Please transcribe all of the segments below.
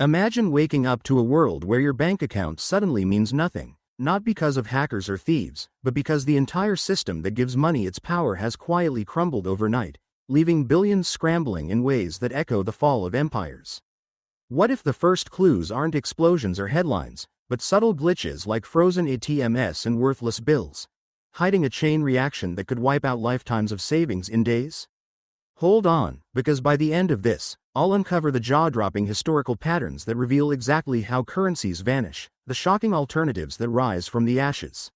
Imagine waking up to a world where your bank account suddenly means nothing, not because of hackers or thieves, but because the entire system that gives money its power has quietly crumbled overnight, leaving billions scrambling in ways that echo the fall of empires. What if the first clues aren't explosions or headlines, but subtle glitches like frozen ATMs and worthless bills, hiding a chain reaction that could wipe out lifetimes of savings in days? Hold on, because by the end of this, I'll uncover the jaw-dropping historical patterns that reveal exactly how currencies vanish, the shocking alternatives that rise from the ashes,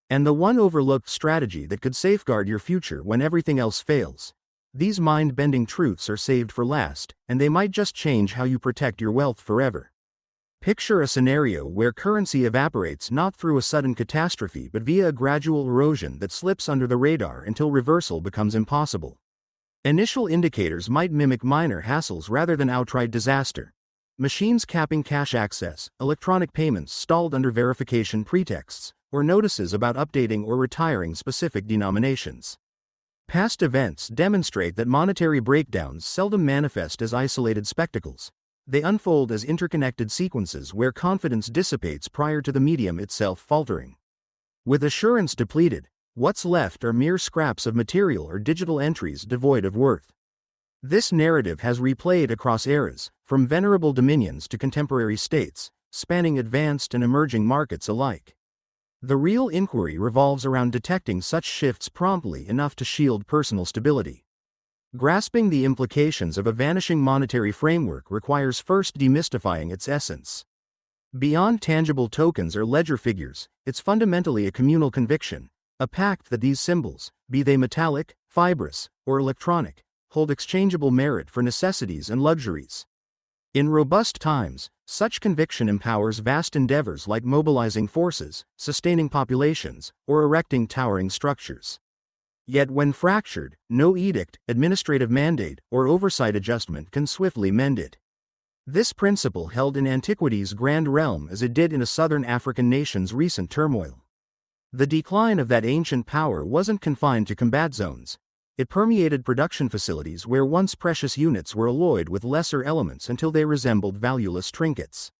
and the one overlooked strategy that could safeguard your future when everything else fails. These mind-bending truths are saved for last, and they might just change how you protect your wealth forever. Picture a scenario where currency evaporates not through a sudden catastrophe but via a gradual erosion that slips under the radar until reversal becomes impossible. Initial indicators might mimic minor hassles rather than outright disaster. Machines capping cash access, electronic payments stalled under verification pretexts, or notices about updating or retiring specific denominations. Past events demonstrate that monetary breakdowns seldom manifest as isolated spectacles. They unfold as interconnected sequences where confidence dissipates prior to the medium itself faltering. With assurance depleted, what's left are mere scraps of material or digital entries devoid of worth. This narrative has replayed across eras, from venerable dominions to contemporary states, spanning advanced and emerging markets alike. The real inquiry revolves around detecting such shifts promptly enough to shield personal stability. Grasping the implications of a vanishing monetary framework requires first demystifying its essence. Beyond tangible tokens or ledger figures, it's fundamentally a communal conviction, a pact that these symbols, be they metallic, fibrous, or electronic, hold exchangeable merit for necessities and luxuries. In robust times, such conviction empowers vast endeavors like mobilizing forces, sustaining populations, or erecting towering structures. Yet when fractured, no edict, administrative mandate, or oversight adjustment can swiftly mend it. This principle held in antiquity's grand realm as it did in a southern African nation's recent turmoil. The decline of that ancient power wasn't confined to combat zones. It permeated production facilities where once precious units were alloyed with lesser elements until they resembled valueless trinkets.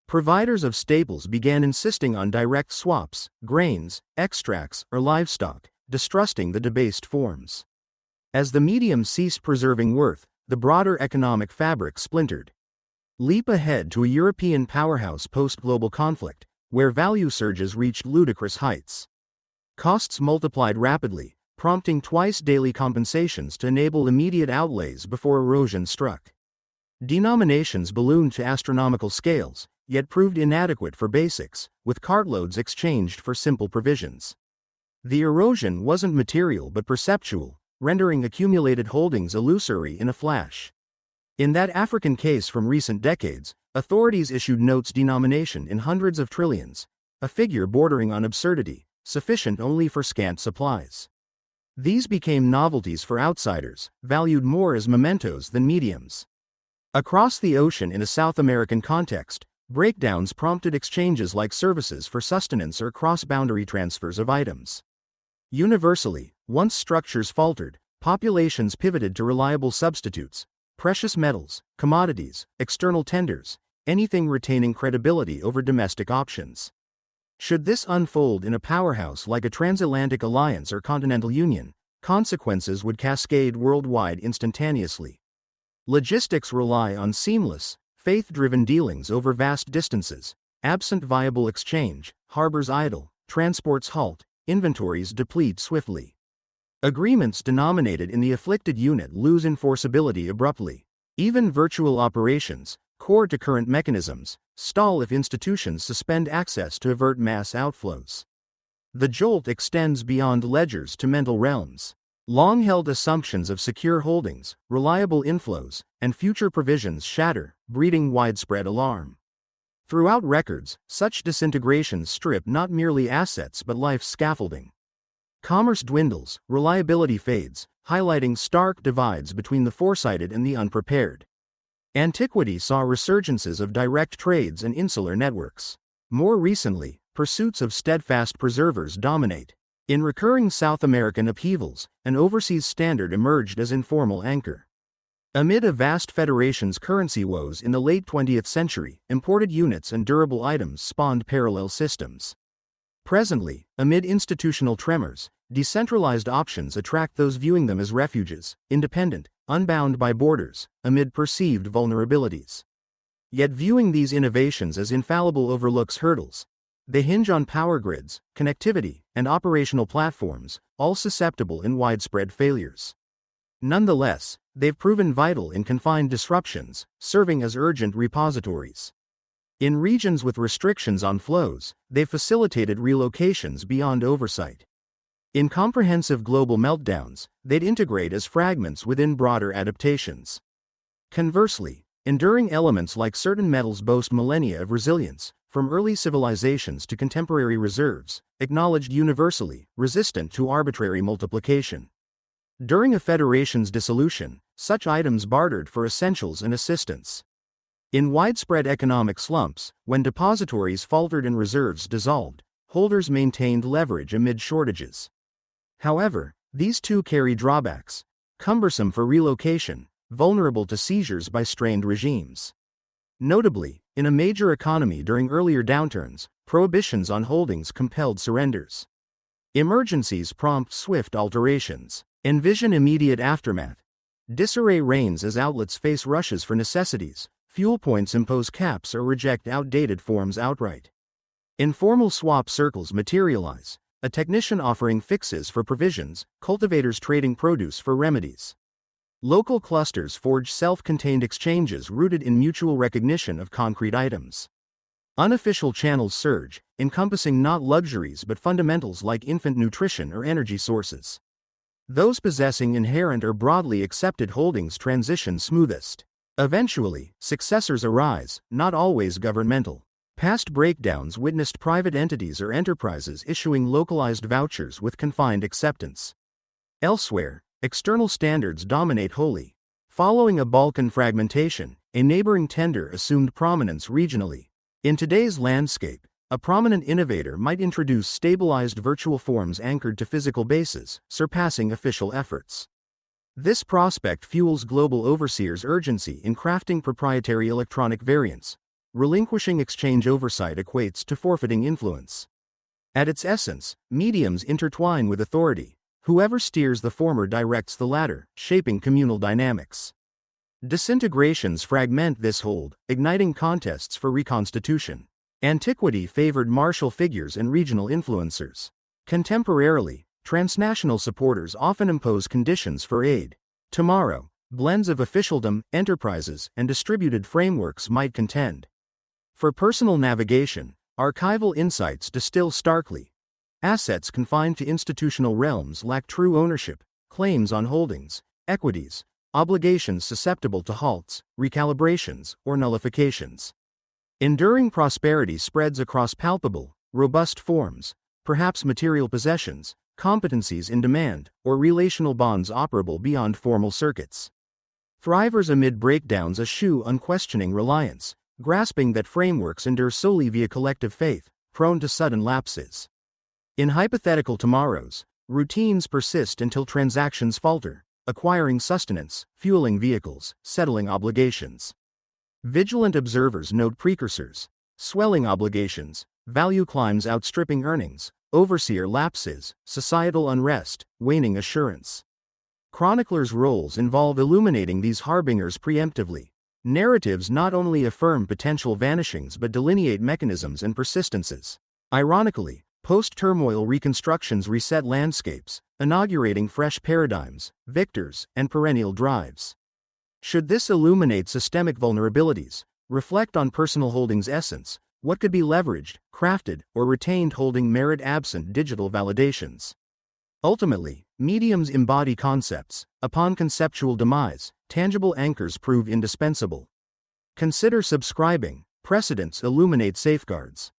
Providers of staples began insisting on direct swaps, grains, extracts, or livestock, distrusting the debased forms. As the medium ceased preserving worth, the broader economic fabric splintered. Leap ahead to a European powerhouse post-global conflict, where value surges reached ludicrous heights. Costs multiplied rapidly, prompting twice-daily compensations to enable immediate outlays before erosion struck. Denominations ballooned to astronomical scales, yet proved inadequate for basics, with cartloads exchanged for simple provisions. The erosion wasn't material but perceptual, rendering accumulated holdings illusory in a flash. In that African case from recent decades, authorities issued notes denomination in hundreds of trillions, a figure bordering on absurdity, sufficient only for scant supplies. These became novelties for outsiders, valued more as mementos than mediums. Across the ocean in a South American context, breakdowns prompted exchanges like services for sustenance or cross-boundary transfers of items. Universally, once structures faltered, populations pivoted to reliable substitutes, precious metals, commodities, external tenders, anything retaining credibility over domestic options. Should this unfold in a powerhouse like a transatlantic alliance or continental union, consequences would cascade worldwide instantaneously. Logistics rely on seamless, faith-driven dealings over vast distances. Absent viable exchange, harbors idle, transports halt, inventories deplete swiftly. Agreements denominated in the afflicted unit lose enforceability abruptly. Even virtual operations, core to current mechanisms, stall if institutions suspend access to avert mass outflows. The jolt extends beyond ledgers to mental realms. Long-held assumptions of secure holdings, reliable inflows, and future provisions shatter, breeding widespread alarm. Throughout records, such disintegrations strip not merely assets but life's scaffolding. Commerce dwindles, reliability fades, highlighting stark divides between the foresighted and the unprepared. Antiquity saw resurgences of direct trades and insular networks. More recently, pursuits of steadfast preservers dominate. In recurring South American upheavals, an overseas standard emerged as informal anchor. Amid a vast federation's currency woes in the late 20th century, imported units and durable items spawned parallel systems. Presently, amid institutional tremors, decentralized options attract those viewing them as refuges, independent, unbound by borders, amid perceived vulnerabilities. Yet viewing these innovations as infallible overlooks hurdles. They hinge on power grids, connectivity, and operational platforms, all susceptible in widespread failures. Nonetheless, they've proven vital in confined disruptions, serving as urgent repositories. In regions with restrictions on flows, they've facilitated relocations beyond oversight. In comprehensive global meltdowns, they'd integrate as fragments within broader adaptations. Conversely, enduring elements like certain metals boast millennia of resilience, from early civilizations to contemporary reserves, acknowledged universally, resistant to arbitrary multiplication. During a federation's dissolution, such items bartered for essentials and assistance. In widespread economic slumps, when depositories faltered and reserves dissolved, holders maintained leverage amid shortages. However, these too carry drawbacks: cumbersome for relocation, vulnerable to seizures by strained regimes. Notably, in a major economy during earlier downturns, prohibitions on holdings compelled surrenders. Emergencies prompt swift alterations. Envision immediate aftermath. Disarray reigns as outlets face rushes for necessities, fuel points impose caps or reject outdated forms outright. Informal swap circles materialize, a technician offering fixes for provisions, cultivators trading produce for remedies. Local clusters forge self-contained exchanges rooted in mutual recognition of concrete items. Unofficial channels surge, encompassing not luxuries but fundamentals like infant nutrition or energy sources. Those possessing inherent or broadly accepted holdings transition smoothest. Eventually, successors arise, not always governmental. Past breakdowns witnessed private entities or enterprises issuing localized vouchers with confined acceptance. Elsewhere, external standards dominate wholly. Following a Balkan fragmentation, a neighboring tender assumed prominence regionally. In today's landscape, a prominent innovator might introduce stabilized virtual forms anchored to physical bases, surpassing official efforts. This prospect fuels global overseers' urgency in crafting proprietary electronic variants. Relinquishing exchange oversight equates to forfeiting influence. At its essence, mediums intertwine with authority. Whoever steers the former directs the latter, shaping communal dynamics. Disintegrations fragment this hold, igniting contests for reconstitution. Antiquity favored martial figures and regional influencers. Contemporarily, transnational supporters often impose conditions for aid. Tomorrow, blends of officialdom, enterprises, and distributed frameworks might contend. For personal navigation, archival insights distill starkly. Assets confined to institutional realms lack true ownership, claims on holdings, equities, obligations susceptible to halts, recalibrations, or nullifications. Enduring prosperity spreads across palpable, robust forms, perhaps material possessions, competencies in demand, or relational bonds operable beyond formal circuits. Thrivers amid breakdowns eschew unquestioning reliance, grasping that frameworks endure solely via collective faith, prone to sudden lapses. In hypothetical tomorrows, routines persist until transactions falter, acquiring sustenance, fueling vehicles, settling obligations. Vigilant observers note precursors: swelling obligations, value climbs outstripping earnings, overseer lapses, societal unrest, waning assurance. Chroniclers' roles involve illuminating these harbingers preemptively. Narratives not only affirm potential vanishings but delineate mechanisms and persistences. Ironically, post-turmoil reconstructions reset landscapes, inaugurating fresh paradigms, victors, and perennial drives. Should this illuminate systemic vulnerabilities, reflect on personal holdings' essence, what could be leveraged, crafted, or retained holding merit absent digital validations? Ultimately, mediums embody concepts. Upon conceptual demise, tangible anchors prove indispensable. Consider subscribing. Precedents illuminate safeguards.